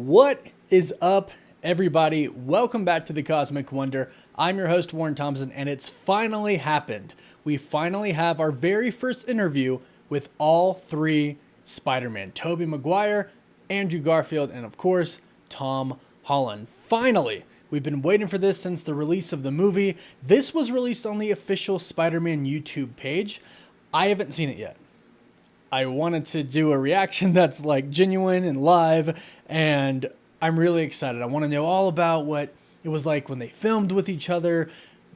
What is up, everybody? Welcome back to the Cosmic Wonder. I'm your host, Warren Thompson, and it's finally happened. We finally have our very first interview with all three Spider-Man. Tobey Maguire, Andrew Garfield, and of course, Tom Holland. Finally! We've been waiting for this since the release of the movie. This was released on the official Spider-Man YouTube page. I haven't seen it yet. I wanted to do a reaction that's like genuine and live, and I'm really excited. I want to know all about what it was like when they filmed with each other,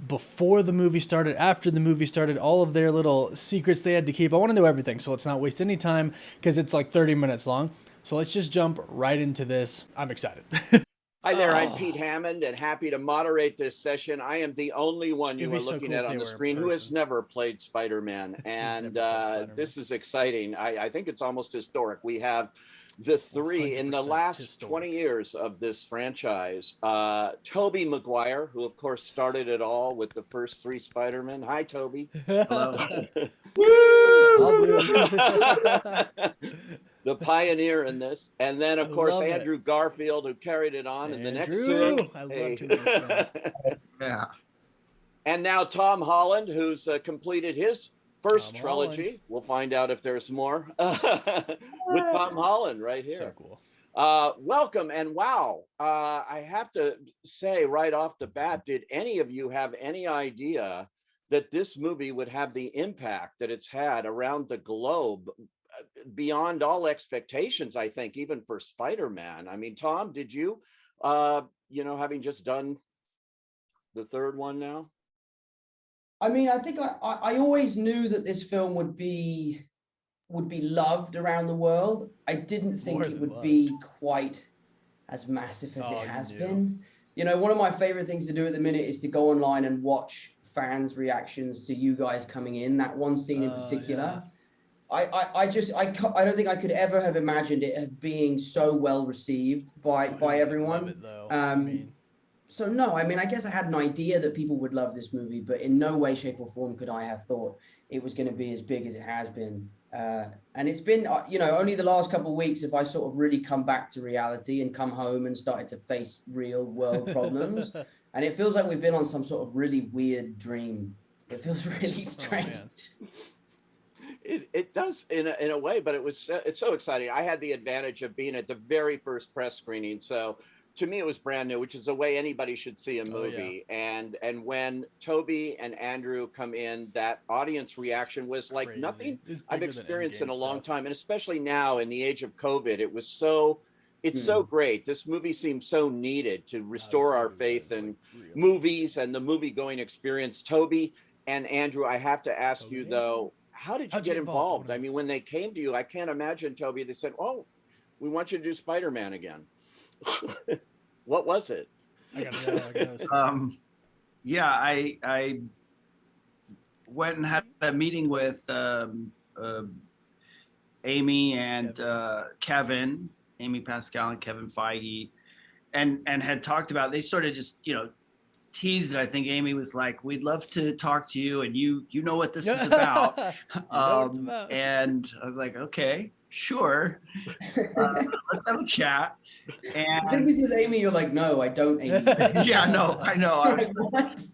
before the movie started, after the movie started, all of their little secrets they had to keep. I want to know everything, so let's not waste any time because it's like 30 minutes long. So let's just jump right into this. I'm excited. Hi there, I'm Pete Hammond and happy to moderate this session. I am the only one you are so looking cool at if on they the were in screen who has person. never played Spider-Man. And this is exciting. I think it's almost historic. We have the three in the 100% last historic. 20 years of this franchise. Tobey Maguire, who of course started it all with the first three Spider-Men. Hi, Tobey. Hello. The pioneer in this, and then of course love it. Andrew Garfield, who carried it on in the next Andrew! two. I love Hey. to meet him. Yeah. And now Tom Holland, who's completed his first Tom trilogy. Holland. We'll find out if there's more with Tom Holland right So here. cool. Welcome, and wow, I have to say right off the bat, did any of you have any idea that this movie would have the impact that it's had around the globe, beyond all expectations, I think, even for Spider-Man? I mean, Tom, did you, having just done the third one now? I mean, I think I always knew that this film would be loved around the world. I didn't think More it than would loved. be quite as massive as Oh, it has you knew. been. You know, one of my favorite things to do at the minute is to go online and watch fans' reactions to you guys coming in. That one scene in particular. Yeah. I don't think I could ever have imagined it being so well received by everyone. Love it, though. So no, I mean, I guess I had an idea that people would love this movie, but in no way, shape, or form could I have thought it was going to be as big as it has been. And it's been, only the last couple of weeks have I sort of really come back to reality and come home and started to face real world problems. And it feels like we've been on some sort of really weird dream. It feels really strange. It does in a way, but it's so exciting. I had the advantage of being at the very first press screening, so to me it was brand new, which is the way anybody should see a movie. And when Tobey and Andrew come in, that audience reaction was like Crazy. nothing It was I've bigger than experienced in Endgame a long stuff. time, and especially now in the age of COVID, it's so great. This movie seems so needed to restore our faith in movies and the movie going experience. Tobey and Andrew, I have to ask you though, how did you get involved? I mean, when they came to you, I can't imagine, Tobey, they said, "Oh, we want you to do Spider-Man again." What was it? I gotta know. Yeah, I went and had a meeting with Amy and Kevin, Amy Pascal and Kevin Feige, and had talked about, they sort of just, teased it. I think Amy was like, "We'd love to talk to you, and you know what this is about." And I was like, "Okay, sure, let's have a chat." And I think this is Amy. You're like, "No, I don't, Amy." Yeah, no, I know. Like, what?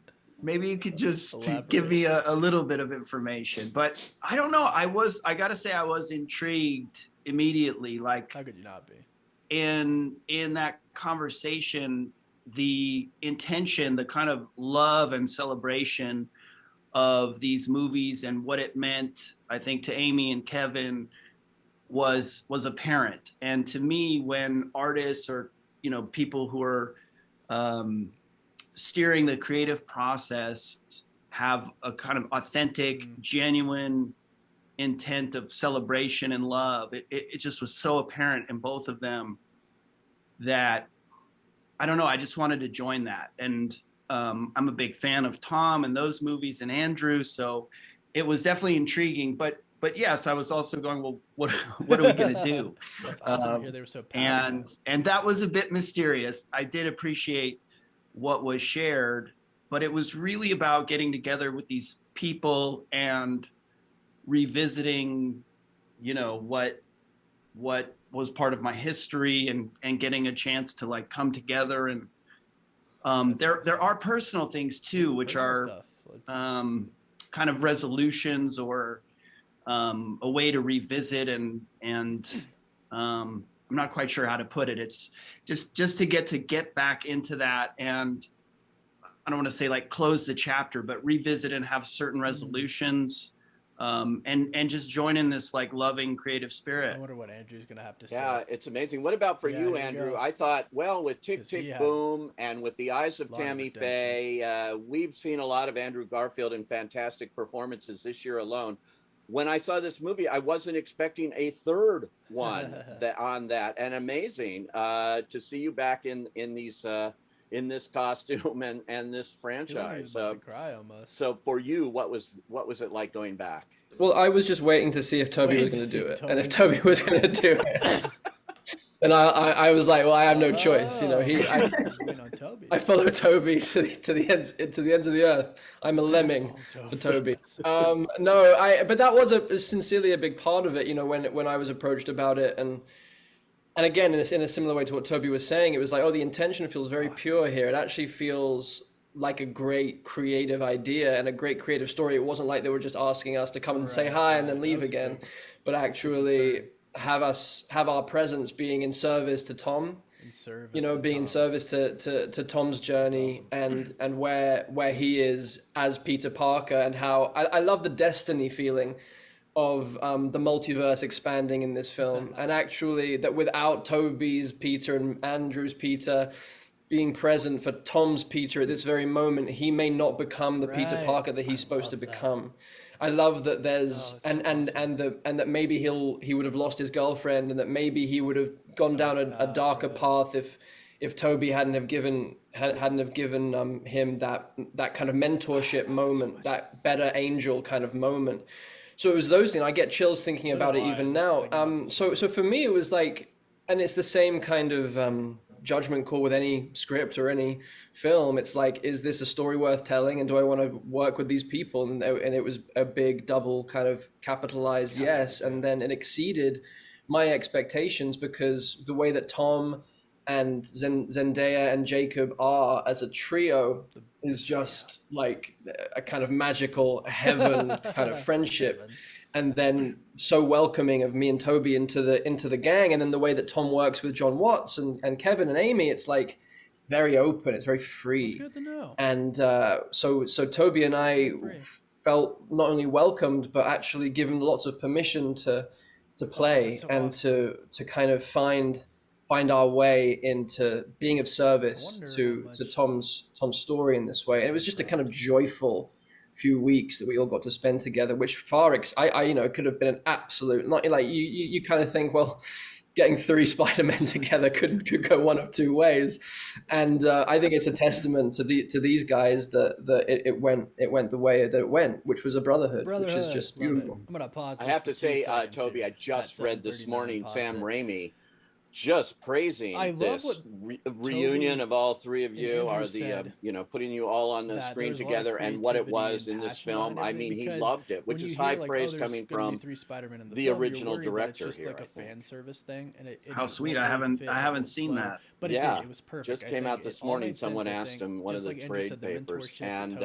Maybe you could just Elaborate. give me a little bit of information, but I don't know. I gotta say, I was intrigued immediately. Like, how could you not be? In that conversation, the intention, the kind of love and celebration of these movies and what it meant, I think, to Amy and Kevin was apparent. And to me, when artists or people who are steering the creative process have a kind of authentic, genuine intent of celebration and love, it just was so apparent in both of them that, I don't know, I just wanted to join that. And I'm a big fan of Tom and those movies and Andrew, so it was definitely intriguing. But yes, I was also going, well, what are we going to do? That's awesome to hear they were so passionate. And that was a bit mysterious. I did appreciate what was shared, but it was really about getting together with these people and revisiting, what what was part of my history, and getting a chance to like come together. And there are personal things too, which are kind of resolutions, or a way to revisit, and I'm not quite sure how to put it. It's just to get back into that, and I don't want to say like close the chapter, but revisit and have certain resolutions, and just join in this like loving creative spirit. I wonder what Andrew's gonna have to say. Yeah, it's amazing. What about for you, Andrew? I thought, well, with Tick, Tick, Boom and with the eyes of Tammy Faye, we've seen a lot of Andrew Garfield in fantastic performances this year alone. When I saw this movie, I wasn't expecting a third one on that, and amazing to see you back in these in this costume and this franchise. Cry almost. So for you, what was it like going back? Well, I was just waiting to see if Tobey was going to do it, and if Tobey was going to do it, and I was like, well, I have no choice, you know. I follow Tobey to the ends of the earth. I'm a lemming for Tobey. But that was sincerely a big part of it, you know, when I was approached about it, and again, in a similar way to what Tobey was saying, it was like, oh, the intention feels very pure here. It actually feels like a great creative idea and a great creative story. It wasn't like they were just asking us to come and say hi and then leave again, but actually have our presence being in service to Tom, being in service to Tom's journey, and where he is as Peter Parker, and how I love the destiny feeling of the multiverse expanding in this film, and actually that without Tobey's Peter and Andrew's Peter being present for Tom's Peter at this very moment, he may not become the Peter Parker that he's supposed to become. I love that there's and that maybe he would have lost his girlfriend, and that maybe he would have gone down a darker path if Tobey hadn't have given him that kind of mentorship moment, that better angel kind of moment. So it was those things. I get chills thinking about it even now. So for me, it was like, and it's the same kind of judgment call with any script or any film. It's like, is this a story worth telling, and do I want to work with these people? And it was a big double kind of capitalized yes, and then it exceeded my expectations, because the way that Tom and Zendaya and Jacob are as a trio is just like a kind of magical heaven kind of friendship, and then so welcoming of me and Tobey into the gang. And then the way that Tom works with John Watts and Kevin and Amy, it's like, it's very open, it's very free. That's good to know. And so Tobey and I felt not only welcomed, but actually given lots of permission to play, and to kind of find our way into being of service to Tom's story in this way. And it was just a kind of joyful few weeks that we all got to spend together, which it could have been an absolute, not like you kind of think, well, getting 3 Spider-Men together could go one of 2 ways. And I think it's a testament to these guys that it went the way that it went, which was a brotherhood, which is just beautiful. I'm gonna pause. I have to say, Tobey, I just read this morning Sam Raimi just praising this reunion of all 3 of you, are the putting you all on the screen together, and what it was in this film. I mean, he loved it, which is high praise coming from the original director it's just here. Like a fan service thing, and how sweet! I haven't seen that, but it was perfect. Just came out this morning. Someone asked him one of the trade papers, and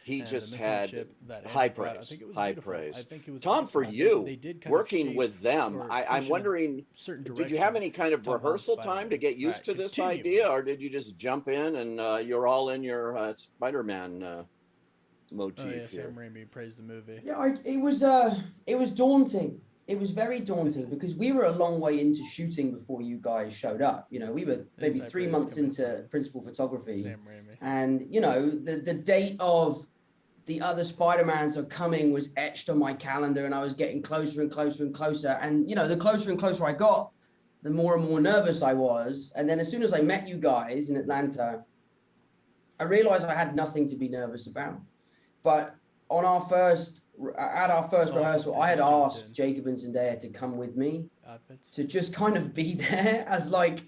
he just had high praise. High praise. Tom, for you working with them, I'm wondering, did you have any kind of rehearsal time to get used to this idea, or did you just jump in and you're all in your Spider-Man motif here? Sam Raimi praised the movie. Yeah, it was daunting. It was very daunting, because we were a long way into shooting before you guys showed up. You know, we were maybe 3 months into principal photography, Sam Raimi. And the date of the other Spider-Mans are coming was etched on my calendar, and I was getting closer and closer and closer. And the closer and closer I got, the more and more nervous I was. And then as soon as I met you guys in Atlanta, I realized I had nothing to be nervous about. But at our first rehearsal, I had asked Jacob and Zendaya to come with me, to just kind of be there as like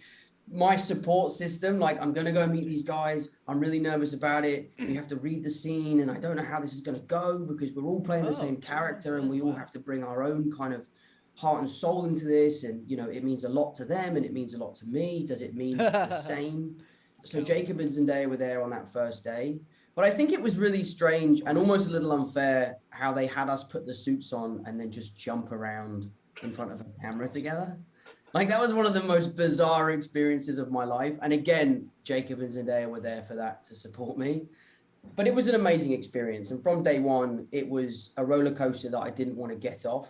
my support system. Like, I'm going to go meet these guys. I'm really nervous about it. We have to read the scene, and I don't know how this is going to go, because we're all playing the same character, and we all have to bring our own kind of heart and soul into this, and you know, it means a lot to them and it means a lot to me. Does it mean the same? So Jacob and Zendaya were there on that first day, but I think it was really strange and almost a little unfair how they had us put the suits on and then just jump around in front of a camera together. Like, that was one of the most bizarre experiences of my life. And again, Jacob and Zendaya were there for that, to support me. But it was an amazing experience. And from day one, it was a roller coaster that I didn't want to get off.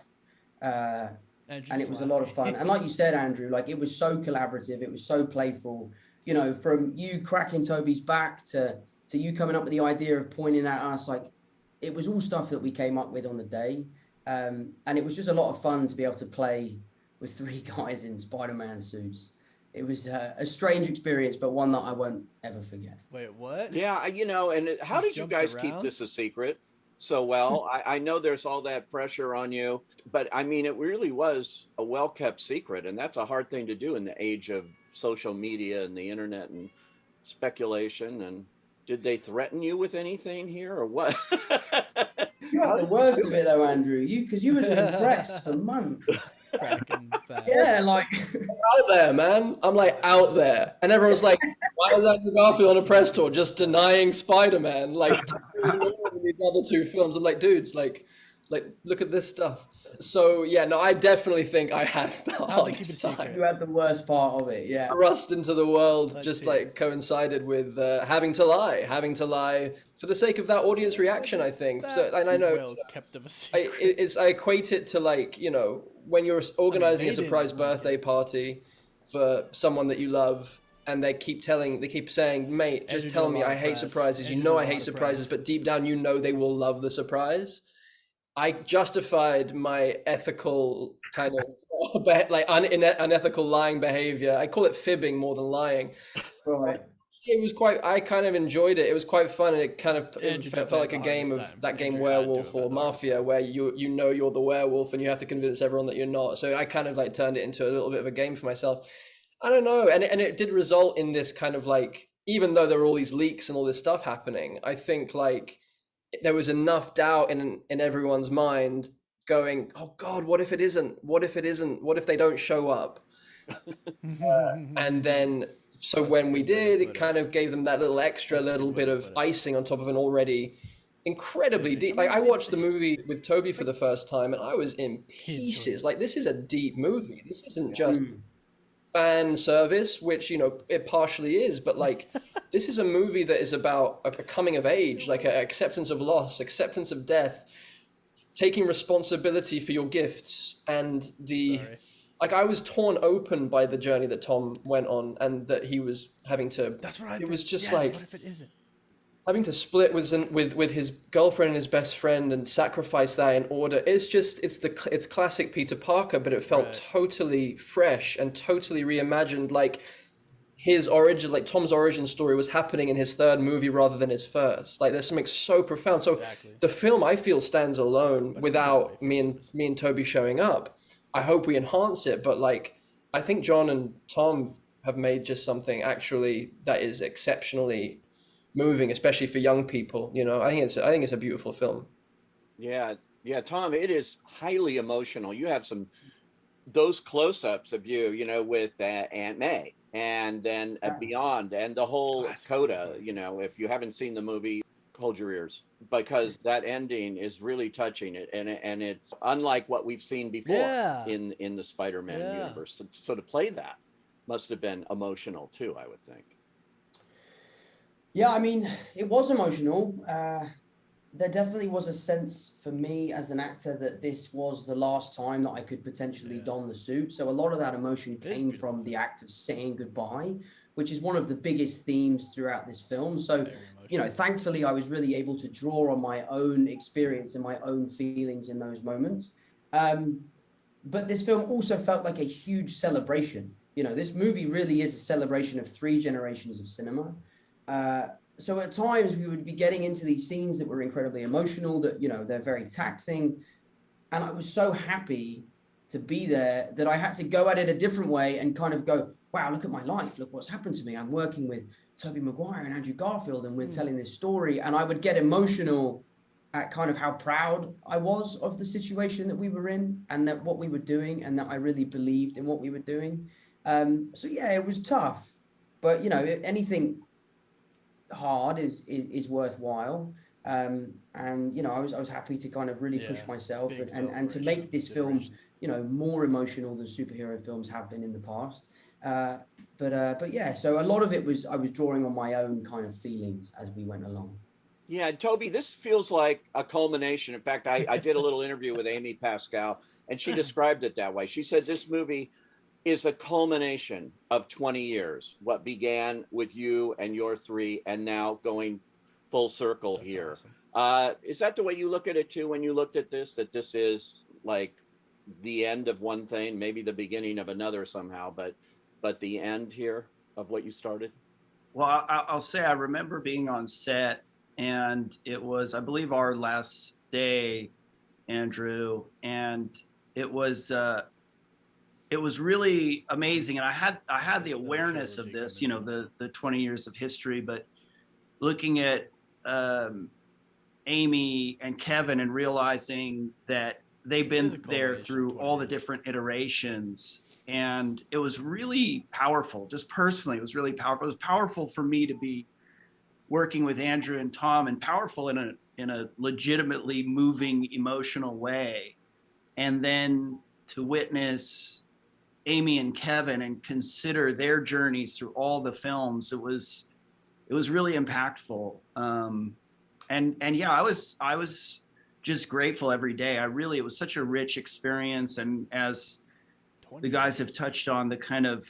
And it was a lot of fun. And like you said, Andrew, like, it was so collaborative. It was so playful. You know, from you cracking Tobey's back to you coming up with the idea of pointing at us, like, it was all stuff that we came up with on the day. And it was just a lot of fun to be able to play with 3 guys in Spider-Man suits. It was a strange experience, but one that I won't ever forget. Wait, what? Yeah, you know, and how did you guys keep this a secret so well? I know there's all that pressure on you, but I mean, it really was a well-kept secret, and that's a hard thing to do in the age of social media and the internet and speculation. And did they threaten you with anything here, or what? You had the worst of it though, Andrew. Because you were in the press for months. Yeah, like out there, man. I'm like out there, and everyone's like, "Why is Andrew Garfield on a press tour just denying Spider-Man?" Like these other 2 films. I'm like, dudes, like look at this stuff. So yeah, no, I definitely think I had the hardest time. You had the worst part of it, yeah. Thrust into the world, like coincided with having to lie for the sake of that audience reaction, I think. So, and I know well kept of a secret. I equate it to, like, you know, when you're organizing a surprise birthday party for someone that you love, and they keep saying, "Mate, just tell me I hate surprises." You know I hate surprises, but deep down you know they will love the surprise. I justified my ethical kind of like unethical lying behavior. I call it fibbing more than lying. Right. It was I kind of enjoyed it. It was quite fun, and it kind of felt like a game of that game Werewolf or Mafia, where you know you're the werewolf and you have to convince everyone that you're not. So I kind of like turned it into a little bit of a game for myself. I don't know, and it did result in this kind of like, even though there were all these leaks and all this stuff happening, I think like there was enough doubt in everyone's mind going, "Oh God, what if it isn't? What if it isn't? What if they don't show up?" And then, so when we did, it kind of gave them that little bit of icing on top of an already incredibly deep. Like, I watched the movie with Tobey for the first time, and I was in pieces. Like, this is a deep movie. This isn't just fan service, which, you know, it partially is, but like, this is a movie that is about a coming of age, like an acceptance of loss, acceptance of death, taking responsibility for your gifts, and like, I was torn open by the journey that Tom went on, and that he was having to. That's what I. It was just yes, like, what if it isn't? Having to split with his girlfriend and his best friend and sacrifice that in order. It's classic Peter Parker, but it felt totally fresh and totally reimagined. Like, his origin, like Tom's origin story, was happening in his 3rd movie rather than his 1st. Like, there's something so profound. So the film, I feel, stands alone without me and Tobey showing up. I hope we enhance it, but like, I think John and Tom have made just something actually that is exceptionally moving, especially for young people. You know, I think it's a beautiful film. Yeah, Tom, it is highly emotional. You have those close-ups of you know, with Aunt May, and then beyond, and the whole coda. You know, if you haven't seen the movie, hold your ears, because that ending is really touching. And it's unlike what we've seen before in the Spider-Man universe. So to play that must have been emotional too, I would think. Yeah, I mean, it was emotional. There definitely was a sense for me as an actor that this was the last time that I could potentially don the suit. So a lot of that emotion came from the act of saying goodbye, which is one of the biggest themes throughout this film. So, you know, thankfully, I was really able to draw on my own experience and my own feelings in those moments. But this film also felt like a huge celebration. You know, this movie really is a celebration of 3 generations of cinema. So at times we would be getting into these scenes that were incredibly emotional, that, you know, they're very taxing. And I was so happy to be there that I had to go at it a different way and kind of go, wow, look at my life. Look what's happened to me. I'm working with Tobey Maguire and Andrew Garfield, and we're telling this story. And I would get emotional at kind of how proud I was of the situation that we were in, and that what we were doing, and that I really believed in what we were doing. So yeah, it was tough, but you know, anything hard is worthwhile. And you know, I was happy to kind of really push myself and to make this film, you know, more emotional than superhero films have been in the past. But yeah, so a lot of it was I was drawing on my own kind of feelings as we went along. Yeah, Toby, this feels like a culmination. In fact, I did a little interview with Amy Pascal, and she described it that way. She said this movie is a culmination of 20 years, what began with you and your three, and now going full circle. That's here. Awesome. Is that the way you look at it too when you looked at this, that this is like the end of one thing, maybe the beginning of another somehow, but the end here of what you started? Well, I'll say I remember being on set, and it was, I believe, our last day, Andrew, and it was really amazing. And I had the awareness of this, you know, the 20 years of history, but looking at Amy and Kevin and realizing that they've been there through all the different iterations. And it was really powerful, just personally, it was really powerful. It was powerful for me to be working with Andrew and Tom, and powerful in a legitimately moving, emotional way. And then to witness Amy and Kevin and consider their journeys through all the films, it was really impactful. And yeah, I was just grateful every day. It was such a rich experience. And as the guys have touched on, the kind of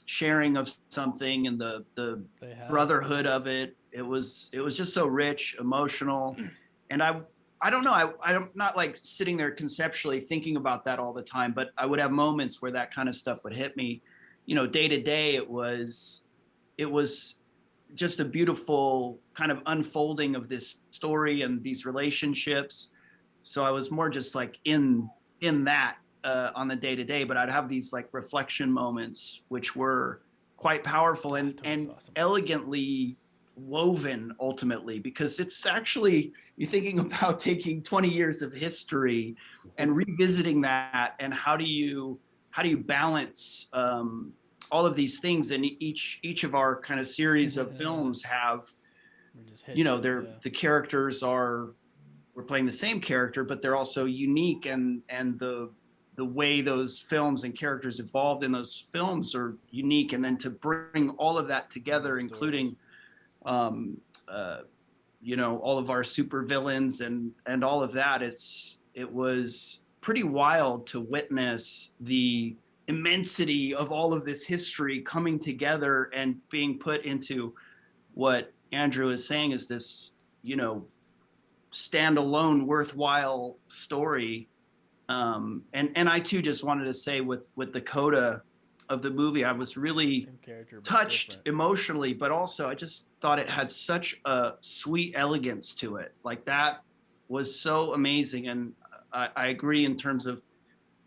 sharing of something and the brotherhood of it, it was just so rich, emotional. And I don't know, I'm not like sitting there conceptually thinking about that all the time, but I would have moments where that kind of stuff would hit me. You know, day to day, it was just a beautiful kind of unfolding of this story and these relationships. So I was more just like in that on the day to day, but I'd have these like reflection moments, which were quite powerful and awesome. Elegantly woven ultimately, because it's actually, you're thinking about taking 20 years of history and revisiting that, and how do you balance all of these things. And each of our kind of series of films have, you know, the characters we're playing the same character, but they're also unique, and the way those films and characters evolved in those films are unique. And then to bring all of that together, including you know, all of our super villains and all of that, it was pretty wild to witness the immensity of all of this history coming together and being put into what Andrew is saying is this, you know, standalone worthwhile story. And I too just wanted to say with the coda of the movie, I was really touched emotionally, but also I just thought it had such a sweet elegance to it. Like, that was so amazing. And I agree in terms of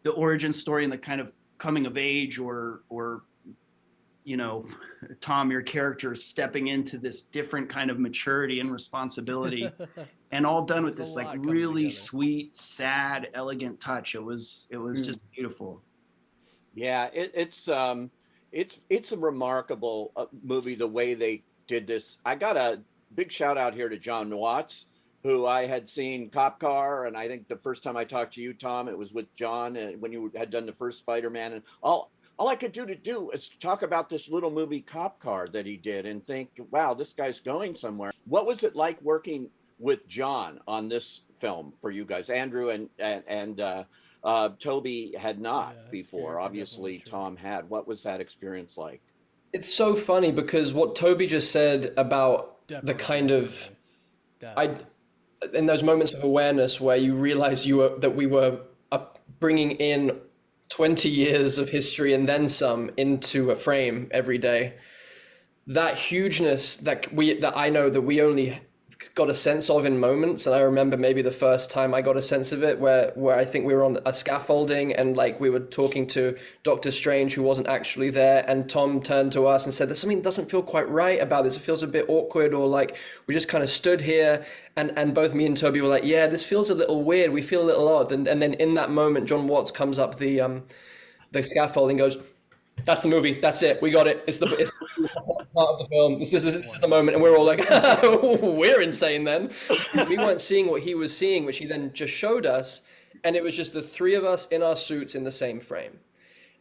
the origin story and the kind of coming of age, or you know, Tom, your character stepping into this different kind of maturity and responsibility, and all done with this like really sweet, sad, elegant touch. It was just beautiful. Yeah, it's a remarkable movie, the way they did this. I got a big shout out here to John Watts, who I had seen Cop Car, and I think the first time I talked to you, Tom, it was with John, when you had done the first Spider-Man, and all I could do is talk about this little movie Cop Car that he did and think, wow, this guy's going somewhere. What was it like working with John on this film for you guys? Andrew and Tobey had not before. Obviously, Tom had. What was that experience like? It's so funny because what Tobey just said about the kind of, in those moments of awareness where you realize that we were bringing in 20 years of history and then some into a frame every day. That hugeness that I know that we only got a sense of in moments. And I remember maybe the first time I got a sense of it where I think we were on a scaffolding and like we were talking to Doctor Strange, who wasn't actually there. And Tom turned to us and said, there's something that doesn't feel quite right about this. It feels a bit awkward, or like we just kind of stood here and both me and Tobey were like, yeah, this feels a little weird. We feel a little odd. And then in that moment, John Watts comes up the scaffolding, goes, that's the movie. That's it. We got it. It's the part of the film. This is the moment. And we're all like, we're insane then. We weren't seeing what he was seeing, which he then just showed us. And it was just the three of us in our suits in the same frame.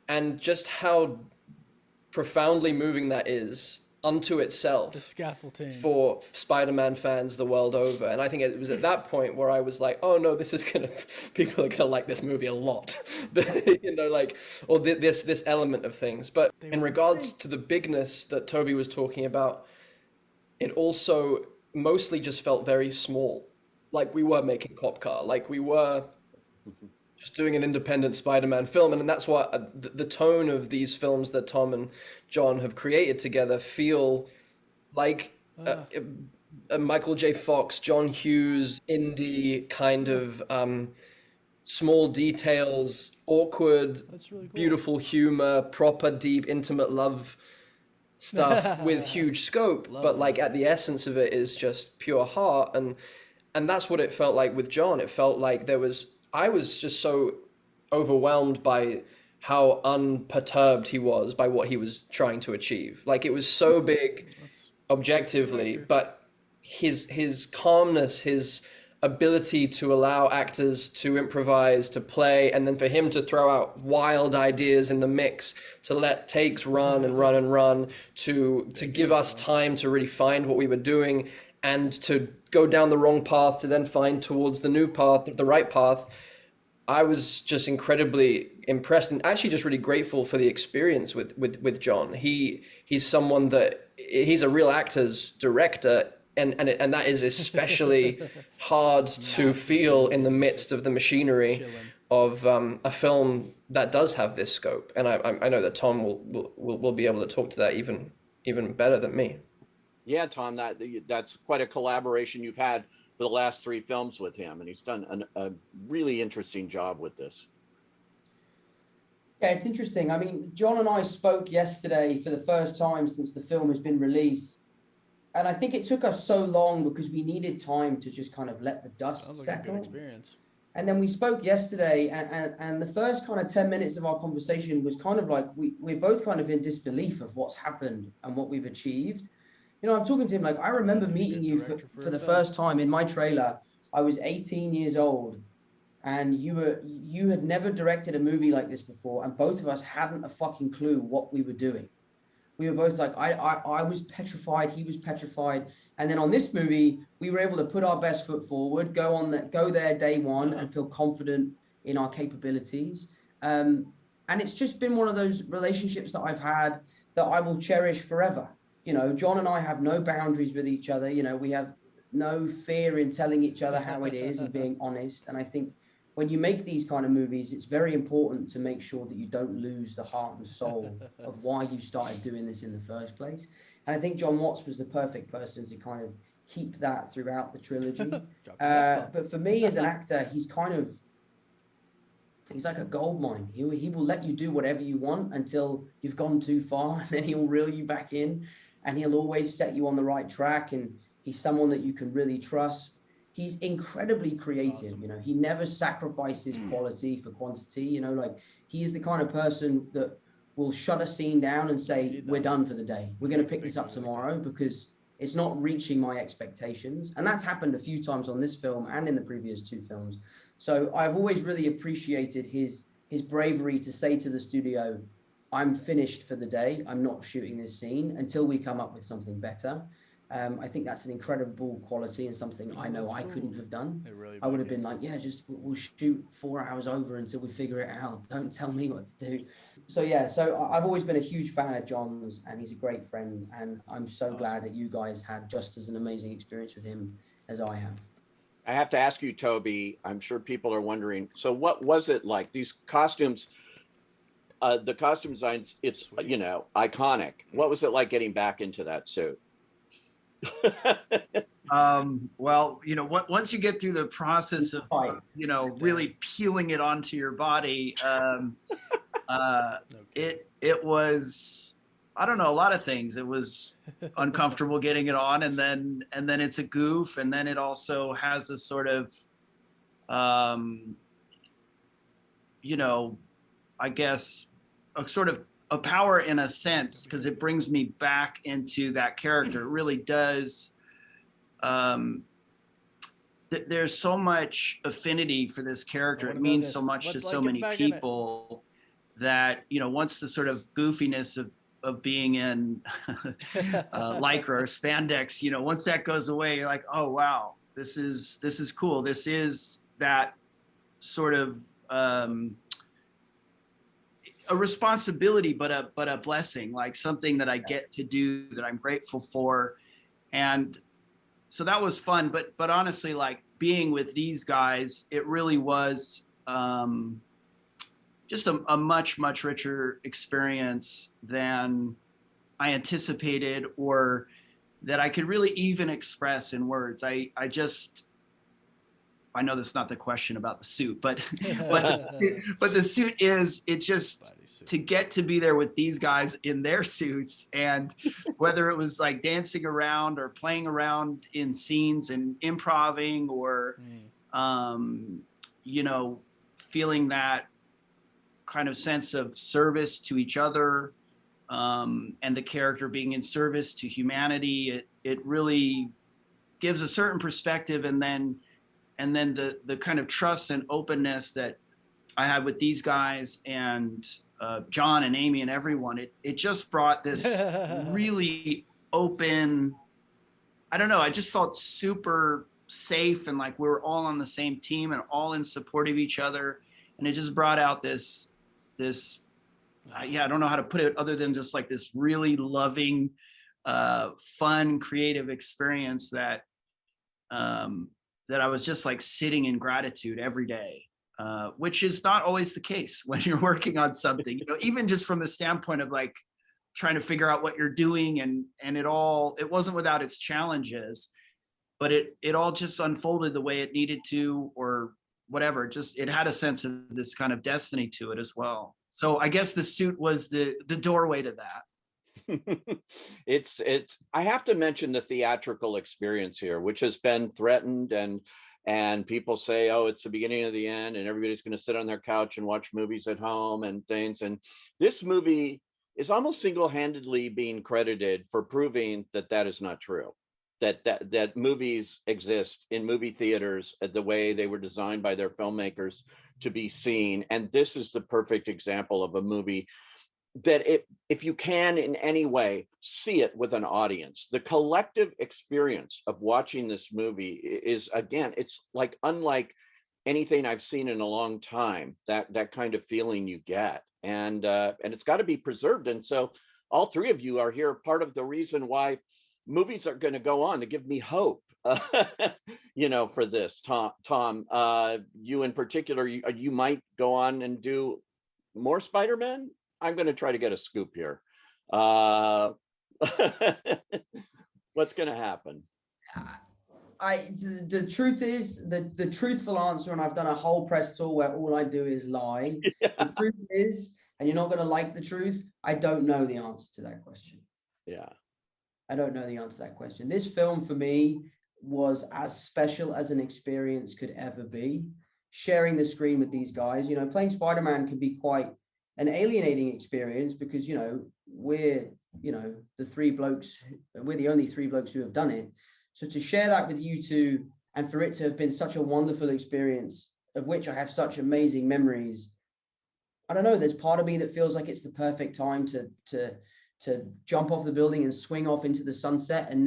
And just how profoundly moving that is unto itself, the scaffolding, for Spider-Man fans the world over. And I think it was at that point where I was like, oh no, people are gonna like this movie a lot. You know, like, or this element of things. But in regards to the bigness that Tobey was talking about, it also mostly just felt very small. Like we were making Cop Car, like we were just doing an independent Spider-Man film. And that's what the tone of these films that Tom and John have created together feel like a Michael J. Fox, John Hughes, indie kind of small details, awkward, really cool, beautiful humor, proper, deep, intimate love stuff with huge scope. But like at the essence of it is just pure heart. And that's what it felt like with John. It felt like I was just so overwhelmed by how unperturbed he was by what he was trying to achieve. Like it was so big objectively, but his calmness, his ability to allow actors to improvise, to play, and then for him to throw out wild ideas in the mix, to let takes run and run and run, to give us time to really find what we were doing, and to go down the wrong path to then find towards the new path, the right path. I was just incredibly impressed and actually just really grateful for the experience with John. He's someone that he's a real actor's director, and that is especially hard to feel in the midst of the machinery of a film that does have this scope. And I know that Tom will be able to talk to that even better than me. Yeah, Tom, that's quite a collaboration you've had for the last 3 films with him, and he's done a really interesting job with this. Yeah, it's interesting. I mean, John and I spoke yesterday for the first time since the film has been released, and I think it took us so long because we needed time to just kind of let the dust settle. Good experience. And then we spoke yesterday, and the first kind of 10 minutes of our conversation was kind of like we're both kind of in disbelief of what's happened and what we've achieved. You know, I'm talking to him like, I remember meeting you for the first time in my trailer. I was 18 years old, and you had never directed a movie like this before, and both of us hadn't a fucking clue what we were doing. We were both like, I was petrified, he was petrified. And then on this movie, we were able to put our best foot forward, go there day one and feel confident in our capabilities. And it's just been one of those relationships that I've had that I will cherish forever. You know, John and I have no boundaries with each other. You know, we have no fear in telling each other how it is and being honest. And I think when you make these kind of movies, it's very important to make sure that you don't lose the heart and soul of why you started doing this in the first place. And I think John Watts was the perfect person to kind of keep that throughout the trilogy. But for me as an actor, he's like a gold mine. He will let you do whatever you want until you've gone too far, and then he'll reel you back in, and he'll always set you on the right track. And he's someone that you can really trust. He's incredibly creative. Awesome. You know, he never sacrifices quality for quantity. You know, like he is the kind of person that will shut a scene down and say, we're done for the day. We're going to pick this up tomorrow because it's not reaching my expectations. And that's happened a few times on this film and in the previous 2 films. So I've always really appreciated his bravery to say to the studio, I'm finished for the day. I'm not shooting this scene until we come up with something better. I think that's an incredible quality and something I know I couldn't have done. I would have been like, yeah, just we'll shoot 4 hours over until we figure it out. Don't tell me what to do. So yeah, so I've always been a huge fan of John's, and he's a great friend. And I'm so glad that you guys had just as an amazing experience with him as I have. I have to ask you, Tobey, I'm sure people are wondering, so what was it like? These costumes, the costume designs, it's, you know, iconic. What was it like getting back into that suit? Well, you know, once you get through the process of, you know, really peeling it onto your body, it was, I don't know, a lot of things. It was uncomfortable getting it on, and then it's a goof, and then it also has a sort of, you know, I guess a sort of a power in a sense, because it brings me back into that character. It really does. There's so much affinity for this character. It means so much to so many people that, you know, once the sort of goofiness of being in lycra or spandex, you know, once that goes away, you're like, oh wow, this is cool. This is that sort of a responsibility, but a blessing, like something that I get to do that I'm grateful for. And so that was fun, but honestly, like being with these guys, it really was just a much richer experience than I anticipated, or that I could really even express in words. I know that's not the question about the suit, but the suit is, it just, to get to be there with these guys in their suits, and whether it was like dancing around or playing around in scenes and improving, or you know, feeling that kind of sense of service to each other, and the character being in service to humanity, it really gives a certain perspective. And then the kind of trust and openness that I had with these guys, and John and Amy and everyone, it just brought this really open, I don't know, I just felt super safe, and like we were all on the same team and all in support of each other. And it just brought out this yeah, I don't know how to put it other than just like this really loving, fun, creative experience that I was just like sitting in gratitude every day, which is not always the case when you're working on something, you know, even just from the standpoint of like trying to figure out what you're doing, and it wasn't without its challenges, but it all just unfolded the way it needed to, or whatever. Just, it had a sense of this kind of destiny to it as well. So I guess the suit was the doorway to that. It's I have to mention the theatrical experience here, which has been threatened, and people say, oh, it's the beginning of the end, and everybody's going to sit on their couch and watch movies at home and things. And this movie is almost single-handedly being credited for proving that that is not true. That movies exist in movie theaters the way they were designed by their filmmakers to be seen. And this is the perfect example of a movie that if you can in any way see it with an audience, the collective experience of watching this movie is, again, it's like unlike anything I've seen in a long time, that kind of feeling you get. And it's got to be preserved. And so all three of you are here, part of the reason why movies are going to go on, to give me hope, you know, for this. Tom, you in particular, you might go on and do more Spider-Man. I'm going to try to get a scoop here. What's going to happen? The truth is, the truthful answer, and I've done a whole press tour where all I do is lie. Yeah. The truth is, and you're not going to like the truth, I don't know the answer to that question. Yeah. I don't know the answer to that question. This film for me was as special as an experience could ever be. Sharing the screen with these guys, you know, playing Spider-Man can be quite an alienating experience, because, you know, we're the only three blokes who have done it. So to share that with you two, and for it to have been such a wonderful experience, of which I have such amazing memories, I don't know, there's part of me that feels like it's the perfect time to jump off the building and swing off into the sunset, and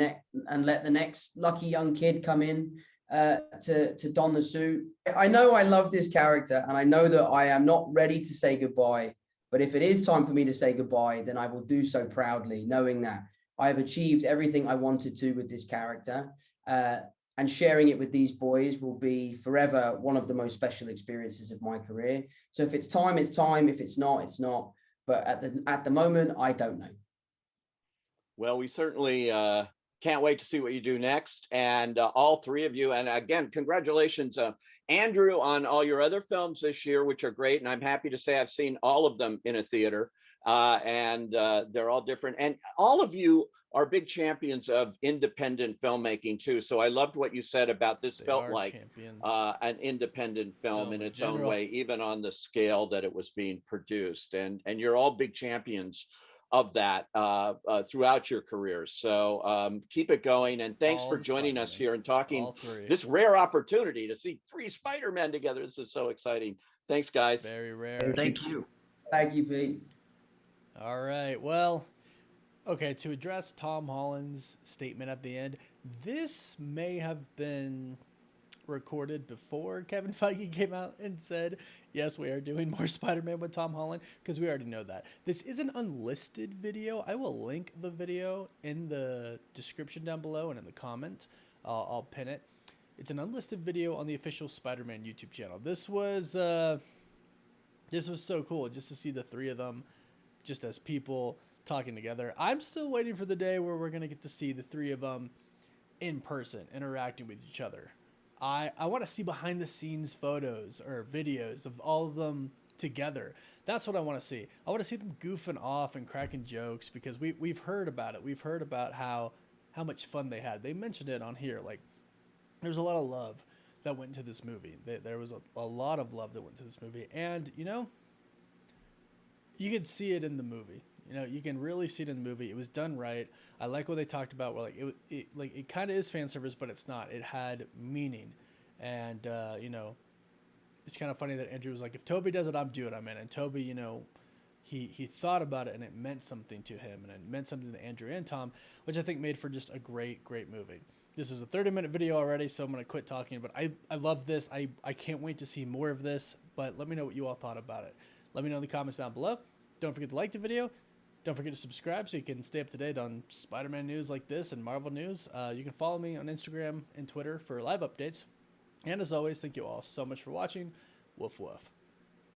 let the next lucky young kid come in to don the suit. I know I love this character, and I know that I am not ready to say goodbye, but if it is time for me to say goodbye, then I will do so proudly, knowing that I have achieved everything I wanted to with this character, and sharing it with these boys will be forever one of the most special experiences of my career. So if it's time, it's time. If it's not, it's not. But at the moment, I don't know. Well, we certainly can't wait to see what you do next. And all three of you. And again, congratulations, Andrew, on all your other films this year, which are great. And I'm happy to say I've seen all of them in a theater. And they're all different. And all of you are big champions of independent filmmaking too. So I loved what you said about this felt like an independent film in its own way, even on the scale that it was being produced. And you're all big champions of that throughout your careers. So keep it going. And thanks for joining us here and talking this rare opportunity to see 3 Spider-Men together. This is so exciting. Thanks, guys. Very rare. Thank you. Thank you, Pete. All right. Well, okay, to address Tom Holland's statement at the end, this may have been recorded before Kevin Feige came out and said, yes, we are doing more Spider-Man with Tom Holland, because we already know that. This is an unlisted video. I will link the video in the description down below and in the comment. I'll pin it. It's an unlisted video on the official Spider-Man YouTube channel. This was so cool just to see the three of them just as people talking together. I'm still waiting for the day where we're going to get to see the three of them in person, interacting with each other. I want to see behind the scenes photos or videos of all of them together. That's what I want to see. I want to see them goofing off and cracking jokes, because we've heard about it. We've heard about how much fun they had. They mentioned it on here. Like, there's a lot of love that went into this movie. There was a lot of love that went into this movie. And, you know, you could see it in the movie. You know, you can really see it in the movie. It was done right. I like what they talked about. Where it kind of is fan service, but it's not. It had meaning, and you know, it's kind of funny that Andrew was like, "If Tobey does it, I'm doing it. I'm in." And Tobey, you know, he thought about it, and it meant something to him, and it meant something to Andrew and Tom, which I think made for just a great movie. This is a 30-minute video already, so I'm gonna quit talking. But I love this. I can't wait to see more of this. But let me know what you all thought about it. Let me know in the comments down below. Don't forget to like the video. Don't forget to subscribe so you can stay up to date on Spider-Man news like this and Marvel news. You can follow me on Instagram and Twitter for live updates. And as always, thank you all so much for watching. Woof woof.